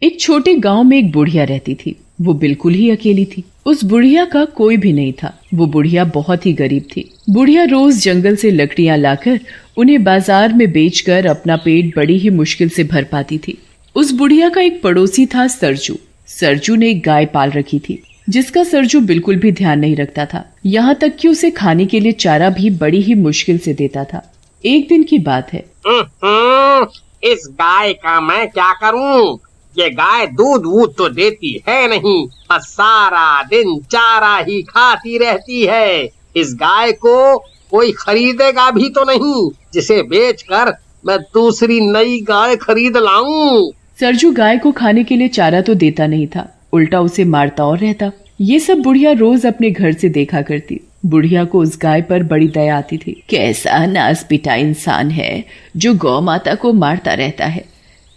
एक छोटे गांव में एक बुढ़िया रहती थी। वो बिल्कुल ही अकेली थी। उस बुढ़िया का कोई भी नहीं था। वो बुढ़िया बहुत ही गरीब थी। बुढ़िया रोज जंगल से लकड़ियां लाकर उन्हें बाजार में बेचकर अपना पेट बड़ी ही मुश्किल से भर पाती थी। उस बुढ़िया का एक पड़ोसी था सरजू। सरजू ने एक गाय पाल रखी थी, जिसका सरजू बिल्कुल भी ध्यान नहीं रखता था। यहाँ तक कि उसे खाने के लिए चारा भी बड़ी ही मुश्किल से देता था। एक दिन की बात है। इस गाय का मैं क्या करूं? ये गाय दूध वूध तो देती है नहीं, बस सारा दिन चारा ही खाती रहती है। इस गाय को कोई खरीदेगा भी तो नहीं, जिसे बेचकर मैं दूसरी नई गाय खरीद लाऊं। सरजू गाय को खाने के लिए चारा तो देता नहीं था, उल्टा उसे मारता और रहता। ये सब बुढ़िया रोज अपने घर से देखा करती। बुढ़िया को उस गाय पर बड़ी दया आती थी। कैसा नासपिटा इंसान है जो गौ माता को मारता रहता है।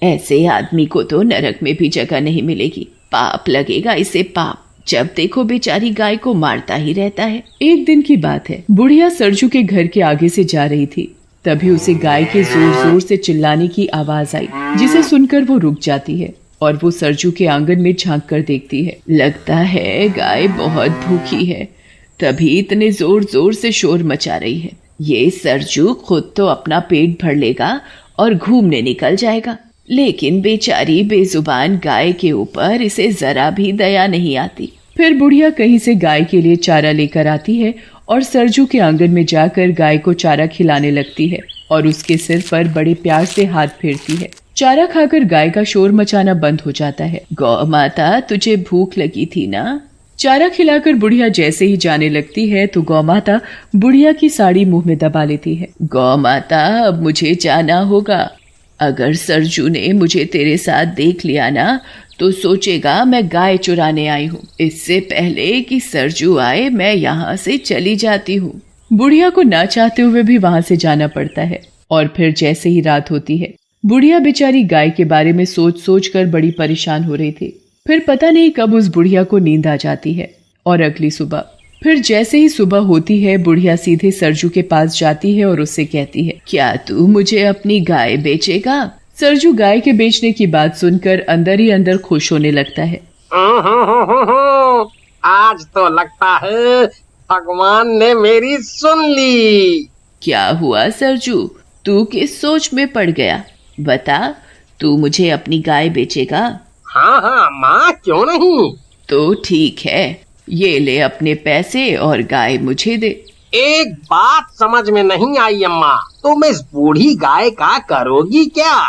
ऐसे आदमी को तो नरक में भी जगह नहीं मिलेगी। पाप लगेगा इसे, पाप। जब देखो बेचारी गाय को मारता ही रहता है। एक दिन की बात है। बुढ़िया सरजू के घर के आगे से जा रही थी, तभी उसे गाय के जोर जोर से चिल्लाने की आवाज आई, जिसे सुनकर वो रुक जाती है और वो सरजू के आंगन में झांक कर देखती है। लगता है गाय बहुत भूखी है, तभी इतने जोर जोर से शोर मचा रही है। ये सरजू खुद तो अपना पेट भर लेगा और घूमने निकल जाएगा, लेकिन बेचारी बेजुबान गाय के ऊपर इसे जरा भी दया नहीं आती। फिर बुढ़िया कहीं से गाय के लिए चारा लेकर आती है और सरजू के आंगन में जाकर गाय को चारा खिलाने लगती है और उसके सिर पर बड़े प्यार से हाथ फेरती है। चारा खाकर गाय का शोर मचाना बंद हो जाता है। गौ माता, तुझे भूख लगी थी ना? चारा खिलाकर बुढ़िया जैसे ही जाने लगती है तो गौ माता बुढ़िया की साड़ी मुंह में दबा लेती है। गौ माता, अब मुझे जाना होगा। अगर सरजू ने मुझे तेरे साथ देख लिया ना तो सोचेगा मैं गाय चुराने आई हूँ। इससे पहले कि सरजू आए मैं यहाँ से चली जाती हूँ। बुढ़िया को ना चाहते हुए भी वहां से जाना पड़ता है और फिर जैसे ही रात होती है, बुढ़िया बेचारी गाय के बारे में सोच सोच कर बड़ी परेशान हो रही थी। फिर पता नहीं कब उस बुढ़िया को नींद आ जाती है और अगली सुबह फिर जैसे ही सुबह होती है, बुढ़िया सीधे सरजू के पास जाती है और उससे कहती है, क्या तू मुझे अपनी गाय बेचेगा? सरजू गाय के बेचने की बात सुनकर अंदर ही अंदर खुश होने लगता है। आज तो लगता है भगवान ने मेरी सुन ली। क्या हुआ सरजू, तू किस सोच में पड़ गया? बता, तू मुझे अपनी गाय बेचेगा? हाँ माँ, क्यों नहीं। तो ठीक है, ये ले अपने पैसे और गाय मुझे दे। एक बात समझ में नहीं आई अम्मा, तुम इस बूढ़ी गाय का करोगी क्या?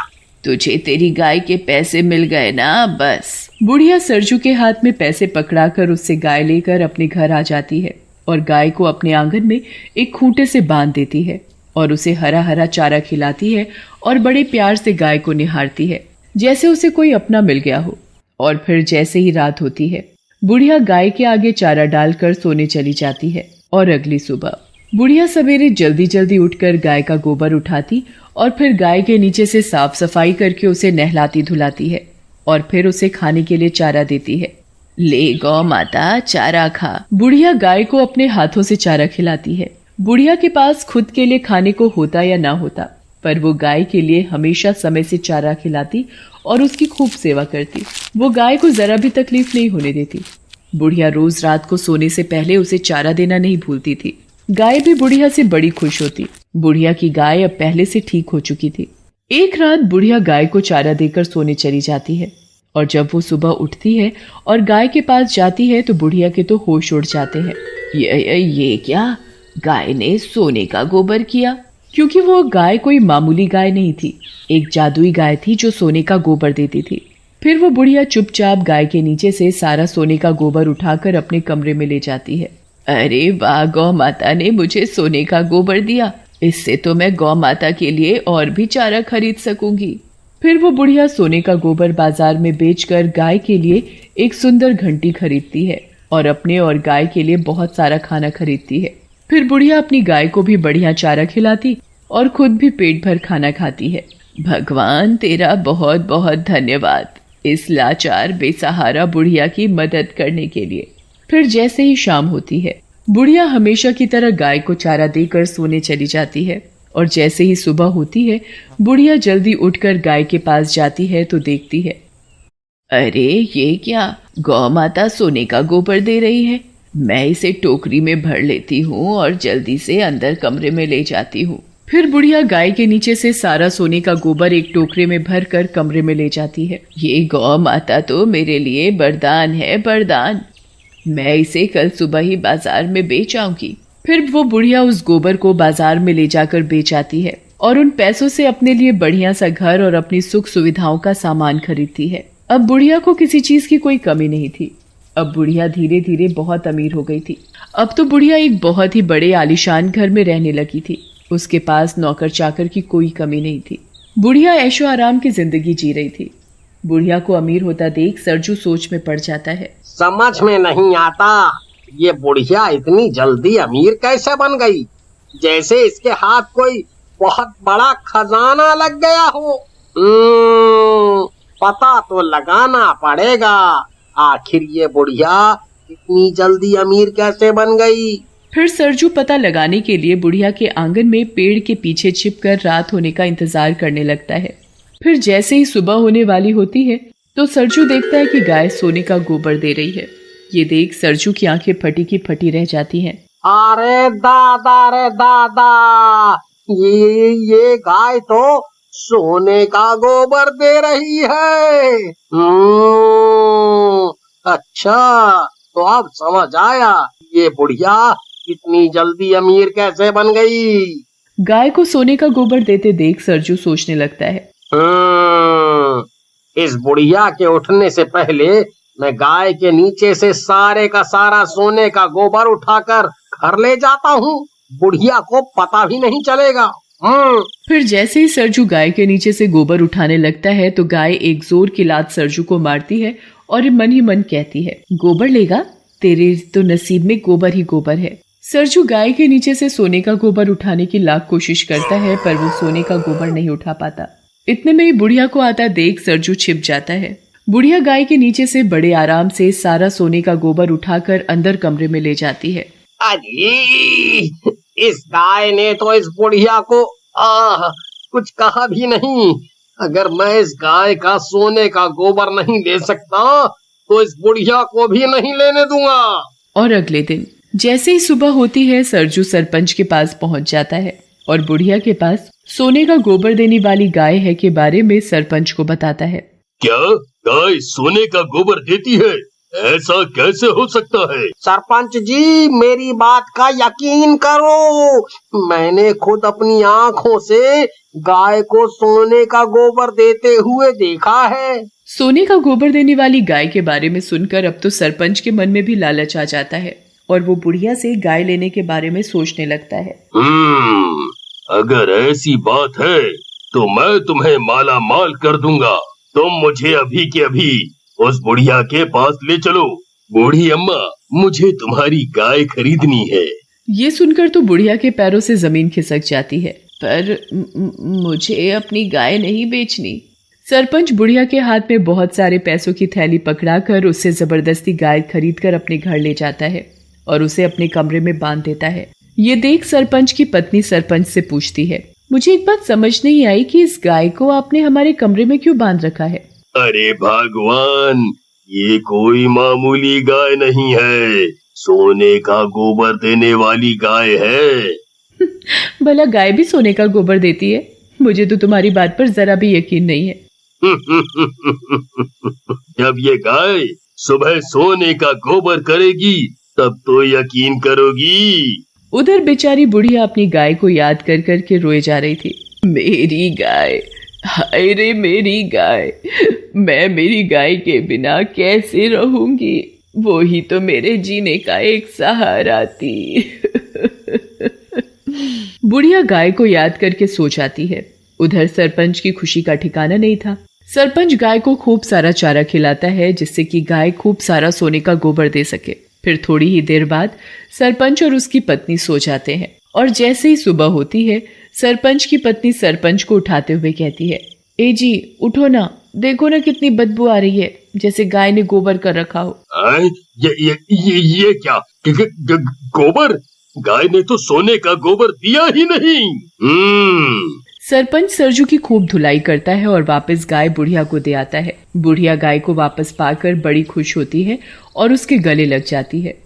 तुझे तेरी गाय के पैसे मिल गए ना, बस। बुढ़िया सरजू के हाथ में पैसे पकड़ाकर उससे गाय लेकर अपने घर आ जाती है और गाय को अपने आंगन में एक खूंटे से बांध देती है और उसे हरा हरा चारा खिलाती है और बड़े प्यार से गाय को निहारती है, जैसे उसे कोई अपना मिल गया हो। और फिर जैसे ही रात होती है, बुढ़िया गाय के आगे चारा डालकर सोने चली जाती है और अगली सुबह बुढ़िया सवेरे जल्दी जल्दी उठकर गाय का गोबर उठाती और फिर गाय के नीचे से साफ सफाई करके उसे नहलाती धुलाती है और फिर उसे खाने के लिए चारा देती है। ले गौ माता, चारा खा। बुढ़िया गाय को अपने हाथों से चारा खिलाती है। बुढ़िया के पास खुद के लिए खाने को होता या ना होता, पर वो गाय के लिए हमेशा समय से चारा खिलाती और उसकी खूब सेवा करती। वो गाय को जरा भी तकलीफ नहीं होने देती। बुढ़िया रोज रात को सोने से पहले उसे चारा देना नहीं भूलती थी। गाय भी बुढ़िया से बड़ी खुश होती। बुढ़िया की गाय अब पहले से ठीक हो चुकी थी। एक रात बुढ़िया गाय को चारा देकर सोने चली जाती है और जब वो सुबह उठती है और गाय के पास जाती है तो बुढ़िया के तो होश उड़ जाते हैं। ये क्या? गाय ने सोने का गोबर किया? क्योंकि वो गाय कोई मामूली गाय नहीं थी, एक जादुई गाय थी जो सोने का गोबर देती थी। फिर वो बुढ़िया चुपचाप गाय के नीचे से सारा सोने का गोबर उठाकर अपने कमरे में ले जाती है। अरे वाह, गौ माता ने मुझे सोने का गोबर दिया, इससे तो मैं गौ माता के लिए और भी चारा खरीद सकूंगी। फिर वो बुढ़िया सोने का गोबर बाजार में बेचकर गाय के लिए एक सुंदर घंटी खरीदती है और अपने और गाय के लिए बहुत सारा खाना खरीदती है। फिर बुढ़िया अपनी गाय को भी बढ़िया चारा खिलाती और खुद भी पेट भर खाना खाती है। भगवान तेरा बहुत बहुत धन्यवाद इस लाचार बेसहारा बुढ़िया की मदद करने के लिए। फिर जैसे ही शाम होती है, बुढ़िया हमेशा की तरह गाय को चारा देकर सोने चली जाती है और जैसे ही सुबह होती है, बुढ़िया जल्दी उठकर गाय के पास जाती है तो देखती है, अरे ये क्या, गौ माता सोने का गोबर दे रही है। मैं इसे टोकरी में भर लेती हूँ और जल्दी से अंदर कमरे में ले जाती हूँ। फिर बुढ़िया गाय के नीचे से सारा सोने का गोबर एक टोकरे में भर कर कमरे में ले जाती है। ये गौ माता तो मेरे लिए वरदान है, वरदान। मैं इसे कल सुबह ही बाजार में बेच आऊंगी। फिर वो बुढ़िया उस गोबर को बाजार में ले जाकर बेच आती है और उन पैसों से अपने लिए बढ़िया सा घर और अपनी सुख सुविधाओं का सामान खरीदती है। अब बुढ़िया को किसी चीज की कोई कमी नहीं थी। अब बुढ़िया धीरे धीरे बहुत अमीर हो गई थी। अब तो बुढ़िया एक बहुत ही बड़े आलीशान घर में रहने लगी थी। उसके पास नौकर चाकर की कोई कमी नहीं थी। बुढ़िया ऐशो आराम की जिंदगी जी रही थी। बुढ़िया को अमीर होता देख सरजू सोच में पड़ जाता है। समझ में नहीं आता, ये बुढ़िया इतनी जल्दी अमीर कैसे बन गई, जैसे इसके हाथ कोई बहुत बड़ा खजाना लग गया हो। पता तो लगाना पड़ेगा, आखिर ये बुढ़िया इतनी जल्दी अमीर कैसे बन गई। फिर सरजू पता लगाने के लिए बुढ़िया के आंगन में पेड़ के पीछे छिपकर रात होने का इंतजार करने लगता है। फिर जैसे ही सुबह होने वाली होती है तो सरजू देखता है कि गाय सोने का गोबर दे रही है। ये देख सरजू की आंखें फटी की फटी रह जाती हैं। अरे दादा रे दादा, ये गाय तो सोने का गोबर दे रही है। अच्छा, तो अब समझ आया ये बुढ़िया इतनी जल्दी अमीर कैसे बन गई। गाय को सोने का गोबर देते देख सरजू सोचने लगता है। इस बुढ़िया के उठने से पहले मैं गाय के नीचे से सारे का सारा सोने का गोबर उठाकर घर ले जाता हूँ, बुढ़िया को पता भी नहीं चलेगा। फिर जैसे ही सरजू गाय के नीचे से गोबर उठाने लगता है तो गाय एक जोर की लात सरजू को मारती है और मन ही मन कहती है, गोबर लेगा, तेरे तो नसीब में गोबर ही गोबर है। सरजू गाय के नीचे से सोने का गोबर उठाने की लाख कोशिश करता है पर वो सोने का गोबर नहीं उठा पाता। इतने में ही बुढ़िया को आता देख सरजू छिप जाता है। बुढ़िया गाय के नीचे से बड़े आराम से सारा सोने का गोबर उठाकर अंदर कमरे में ले जाती है। अरे, इस गाय ने तो इस बुढ़िया को कुछ कहा भी नहीं। अगर मैं इस गाय का सोने का गोबर नहीं ले सकता तो इस बुढ़िया को भी नहीं लेने दूंगा। और अगले दिन जैसे ही सुबह होती है सरजू सरपंच के पास पहुंच जाता है और बुढ़िया के पास सोने का गोबर देने वाली गाय है के बारे में सरपंच को बताता है। क्या गाय सोने का गोबर देती है? ऐसा कैसे हो सकता है? सरपंच जी, मेरी बात का यकीन करो, मैंने खुद अपनी आँखों से गाय को सोने का गोबर देते हुए देखा है। सोने का गोबर देने वाली गाय के बारे में सुनकर अब तो सरपंच के मन में भी लालच आ जाता है और वो बुढ़िया से गाय लेने के बारे में सोचने लगता है। अगर ऐसी बात है तो मैं तुम्हें माला माल कर दूंगा। तुम मुझे अभी के अभी उस बुढ़िया के पास ले चलो। बूढ़ी अम्मा, मुझे तुम्हारी गाय खरीदनी है। ये सुनकर तो बुढ़िया के पैरों से जमीन खिसक जाती है, पर मुझे अपनी गाय नहीं बेचनी। सरपंच बुढ़िया के हाथ में बहुत सारे पैसों की थैली पकड़ाकर उससे जबरदस्ती गाय खरीदकर अपने घर ले जाता है और उसे अपने कमरे में बांध देता है। ये देख सरपंच की पत्नी सरपंच से पूछती है, मुझे एक बात समझ नहीं आई कि इस गाय को आपने हमारे कमरे में क्यों बांध रखा है? अरे भगवान, ये कोई मामूली गाय नहीं है, सोने का गोबर देने वाली गाय है। भला गाय भी सोने का गोबर देती है? मुझे तो तुम्हारी बात पर जरा भी यकीन नहीं है। जब ये गाय सुबह सोने का गोबर करेगी तब तो यकीन करोगी। उधर बेचारी बुढ़िया अपनी गाय को याद कर कर के रोए जा रही थी। मेरी गाय, हाय रे मेरी गाय, मैं मेरी गाय के बिना कैसे रहूंगी? वो ही तो मेरे जीने का एक सहारा थी। बुढ़िया गाय को याद करके सो जाती है। उधर सरपंच की खुशी का ठिकाना नहीं था। सरपंच गाय को खूब सारा चारा खिलाता है जिससे कि गाय खूब सारा सोने का गोबर दे सके। फिर थोड़ी ही देर बाद सरपंच और उसकी पत्नी सो जाते हैं और जैसे ही सुबह होती है सरपंच की पत्नी सरपंच को उठाते हुए कहती है, ए जी उठो ना, देखो ना कितनी बदबू आ रही है, जैसे गाय ने गोबर कर रखा हो। ये क्या गोबर? गाय ने तो सोने का गोबर दिया ही नहीं। सरपंच सरजू की खूब धुलाई करता है और वापस गाय बुढ़िया को दे आता है। बुढ़िया गाय को वापस पाकर बड़ी खुश होती है और उसके गले लग जाती है।